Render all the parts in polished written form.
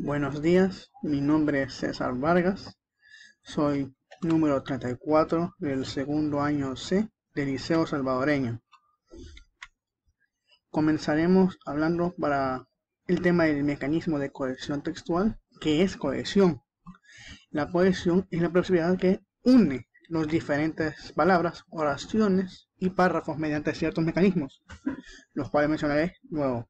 Buenos días, mi nombre es César Vargas, soy número 34 del segundo año C del Liceo Salvadoreño. Comenzaremos hablando para el tema del mecanismo de cohesión textual. ¿Qué es cohesión? La cohesión es la posibilidad que une las diferentes palabras, oraciones y párrafos mediante ciertos mecanismos, los cuales mencionaré luego.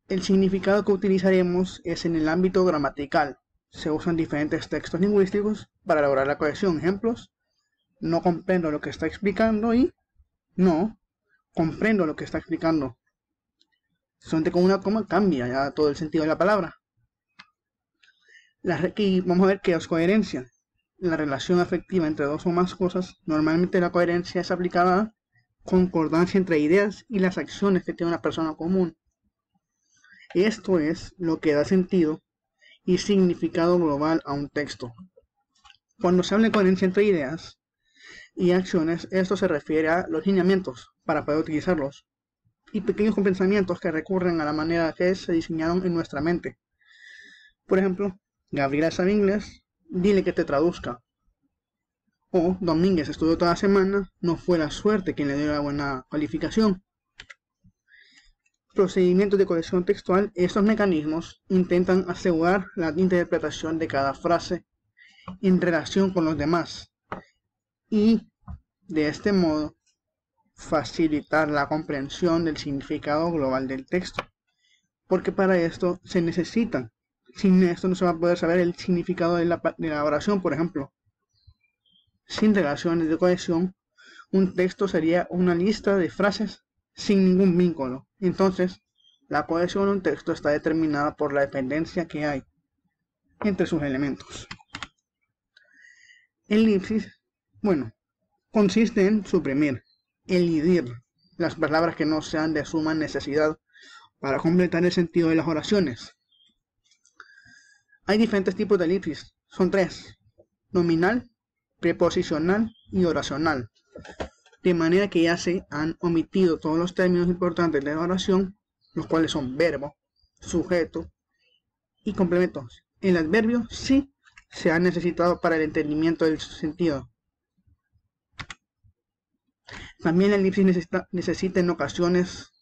El significado que utilizaremos es en el ámbito gramatical. Se usan diferentes textos lingüísticos para lograr la cohesión. Ejemplos: no comprendo lo que está explicando y no comprendo lo que está explicando. Solamente con una coma cambia ya todo el sentido de la palabra. Aquí vamos a ver qué es coherencia. La relación afectiva entre dos o más cosas. Normalmente la coherencia es aplicada a concordancia entre ideas y las acciones que tiene una persona común. Esto es lo que da sentido y significado global a un texto. Cuando se habla de coherencia entre ideas y acciones, esto se refiere a los lineamientos para poder utilizarlos y pequeños pensamientos que recurren a la manera que se diseñaron en nuestra mente. Por ejemplo, Gabriela sabe inglés, dile que te traduzca. O Domínguez estudió toda la semana, no fue la suerte quien le dio la buena calificación. Procedimientos de cohesión textual. Estos mecanismos intentan asegurar la interpretación de cada frase en relación con los demás y de este modo facilitar la comprensión del significado global del texto, porque para esto se necesitan. Sin esto no se va a poder saber el significado de la oración. Por ejemplo, sin relaciones de cohesión, un texto sería una lista de frases sin ningún vínculo. Entonces, la cohesión de un texto está determinada por la dependencia que hay entre sus elementos. El elipsis, consiste en suprimir, elidir las palabras que no sean de suma necesidad para completar el sentido de las oraciones. Hay diferentes tipos de elipsis, son tres: nominal, preposicional y oracional. De manera que ya se han omitido todos los términos importantes de la oración, los cuales son verbo, sujeto y complementos. El adverbio sí se ha necesitado para el entendimiento del sentido. También la elipsis necesita en ocasiones,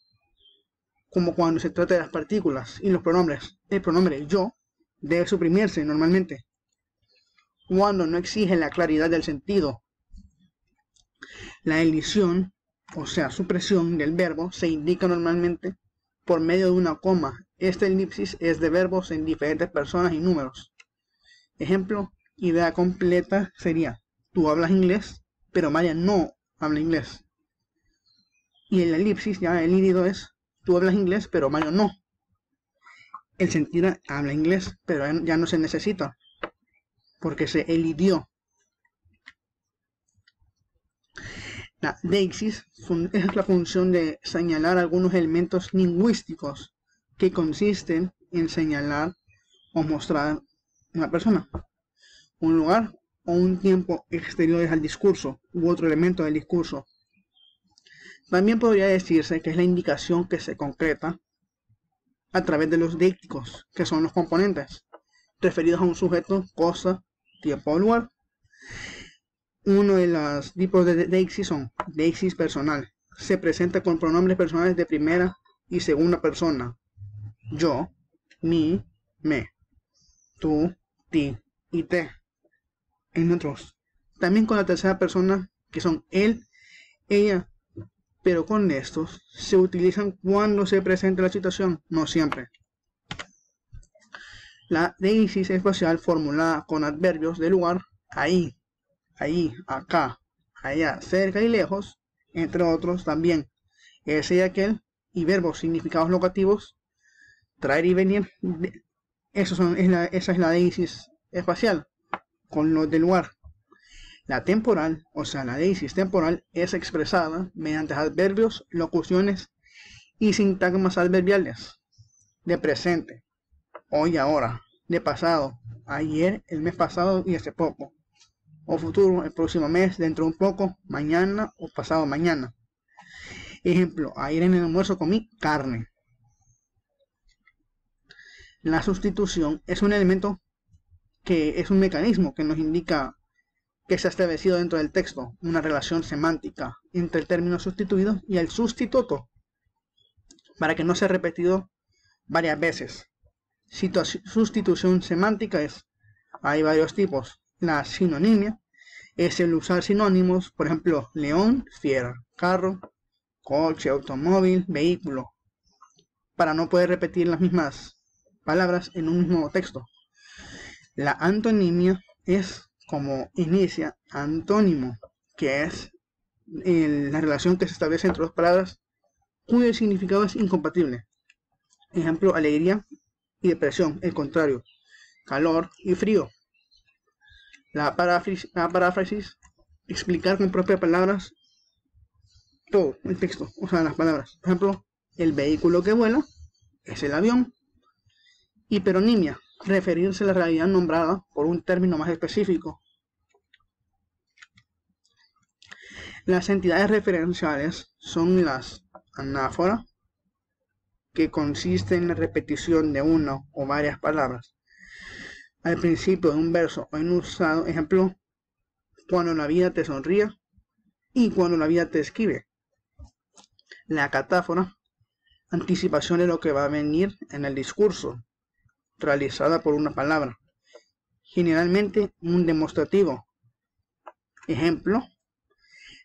como cuando se trata de las partículas y los pronombres. El pronombre yo debe suprimirse normalmente cuando no exige la claridad del sentido. La elisión, o sea, supresión del verbo, se indica normalmente por medio de una coma. Esta elipsis es de verbos en diferentes personas y números. Ejemplo, idea completa sería: tú hablas inglés, pero María no habla inglés. Y en la elipsis, ya el híbrido es: tú hablas inglés, pero Mario no. El sentido habla inglés, pero ya no se necesita, porque se elidió. La deixis es la función de señalar algunos elementos lingüísticos que consisten en señalar o mostrar una persona, un lugar o un tiempo exteriores al discurso u otro elemento del discurso. También podría decirse que es la indicación que se concreta a través de los dícticos, que son los componentes referidos a un sujeto, cosa, tiempo o lugar. Uno de los tipos de deixis son deixis personal. Se presenta con pronombres personales de primera y segunda persona: yo, mi, me, tú, ti y te, en otros. También con la tercera persona, que son él, ella, pero con estos se utilizan cuando se presenta la situación, no siempre. La deixis espacial formulada con adverbios de lugar: ahí, allí, acá, allá, cerca y lejos, entre otros. También ese y aquel, y verbos significados locativos: traer y venir. Esa es la deixis espacial con los del lugar. La temporal, o sea, la deixis temporal, es expresada mediante adverbios, locuciones y sintagmas adverbiales: de presente, hoy, ahora; de pasado, ayer, el mes pasado y hace poco; o futuro, el próximo mes, dentro de un poco, mañana o pasado mañana. Ejemplo: ayer en el almuerzo comí carne. La sustitución es un elemento que es un mecanismo que nos indica que se ha establecido dentro del texto una relación semántica entre el término sustituido y el sustituto, para que no sea repetido varias veces. Sustitución semántica hay varios tipos. La sinonimia es el usar sinónimos, por ejemplo, león, fiera, carro, coche, automóvil, vehículo, para no poder repetir las mismas palabras en un mismo texto. La antonimia es como inicia antónimo, que es la relación que se establece entre dos palabras cuyo significado es incompatible. Ejemplo, alegría y depresión, el contrario, calor y frío. La paráfrasis, explicar con propias palabras todo el texto, o sea, las palabras. Por ejemplo, el vehículo que vuela es el avión. Hiperonimia, referirse a la realidad nombrada por un término más específico. Las entidades referenciales son las anáfora, que consiste en la repetición de una o varias palabras al principio de un verso o enunciado. Ejemplo, cuando la vida te sonríe y cuando la vida te escribe. La catáfora, anticipación de lo que va a venir en el discurso, realizada por una palabra, generalmente un demostrativo. Ejemplo,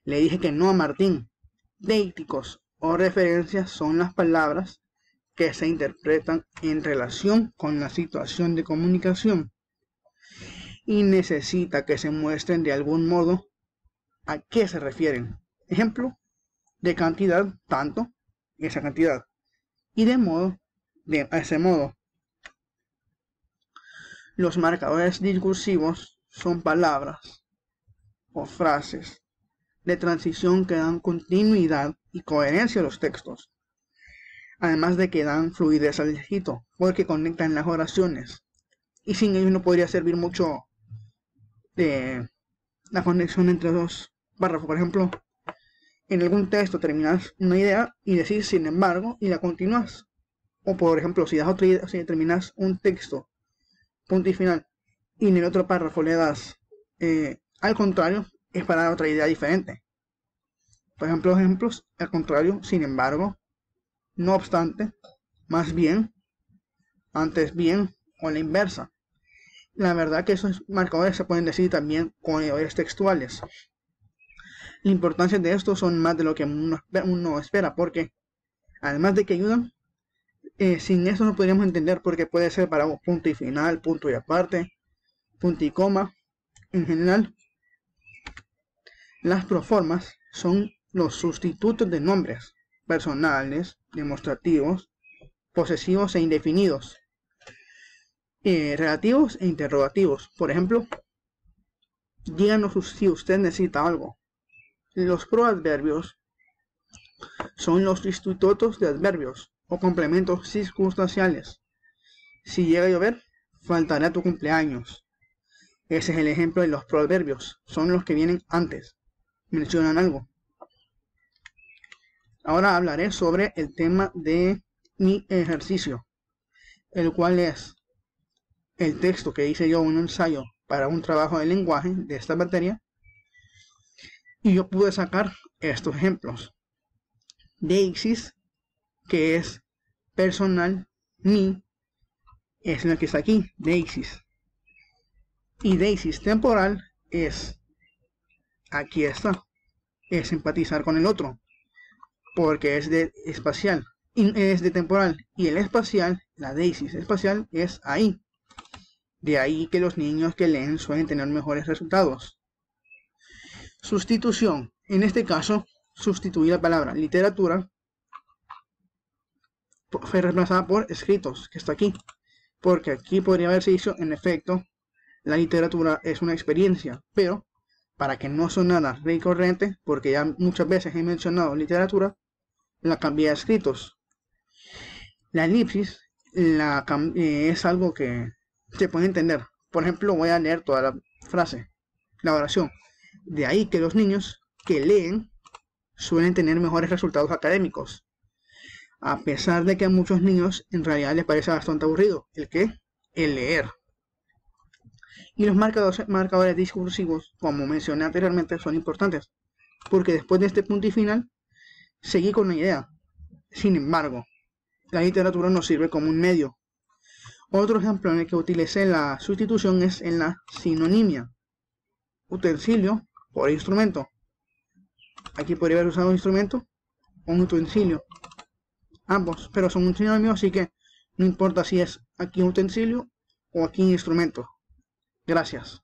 le dije que no a Martín. Deícticos o referencias son las palabras que se interpretan en relación con la situación de comunicación y necesita que se muestren de algún modo a qué se refieren. Ejemplo, de cantidad, tanto, esa cantidad, y de modo, de ese modo. Los marcadores discursivos son palabras o frases de transición que dan continuidad y coherencia a los textos, además de que dan fluidez al escrito, porque conectan las oraciones, y sin ellos no podría servir mucho de la conexión entre dos párrafos. Por ejemplo, en algún texto terminas una idea y decís sin embargo y la continúas, o por ejemplo si das otra idea, si terminas un texto punto y final y en el otro párrafo le das al contrario, es para dar otra idea diferente. Por ejemplo, ejemplos, al contrario, sin embargo, no obstante, más bien, antes bien, o la inversa. La verdad que esos marcadores se pueden decir también con errores textuales. La importancia de estos son más de lo que uno espera, porque además de que ayudan, sin eso no podríamos entender, porque puede ser para un punto y final, punto y aparte, punto y coma. En general, las proformas son los sustitutos de nombres personales, demostrativos, posesivos e indefinidos, relativos e interrogativos. Por ejemplo, díganos si usted necesita algo. Los proadverbios son los sustitutos de adverbios o complementos circunstanciales. Si llega a llover, faltará tu cumpleaños. Ese es el ejemplo de los proadverbios. Son los que vienen antes, mencionan algo. Ahora hablaré sobre el tema de mi ejercicio, el cual es el texto que hice yo, un ensayo para un trabajo de lenguaje de esta materia, y yo pude sacar estos ejemplos. Deixis, que es personal, mi, es la que está aquí, deixis. Y deixis temporal es, aquí está, es empatizar con el otro, porque es de espacial, y es de temporal, y el espacial, la deixis espacial es ahí. De ahí que los niños que leen suelen tener mejores resultados. Sustitución. En este caso, sustituir la palabra literatura fue reemplazada por escritos, que está aquí. Porque aquí podría haberse dicho, en efecto, la literatura es una experiencia. Pero, para que no sonara recurrente, porque ya muchas veces he mencionado literatura, la cambié a escritos. La elipsis es algo que se puede entender. Por ejemplo, voy a leer toda la frase, la oración. De ahí que los niños que leen suelen tener mejores resultados académicos. A pesar de que a muchos niños en realidad les parece bastante aburrido. ¿El qué? El leer. Y los marcadores discursivos, como mencioné anteriormente, son importantes, porque después de este punto y final, seguí con la idea. Sin embargo, la literatura nos sirve como un medio. Otro ejemplo en el que utilicé la sustitución es en la sinonimia. Utensilio por instrumento. Aquí podría haber usado un instrumento o un utensilio. Ambos, pero son un sinónimo, así que no importa si es aquí un utensilio o aquí un instrumento. Gracias.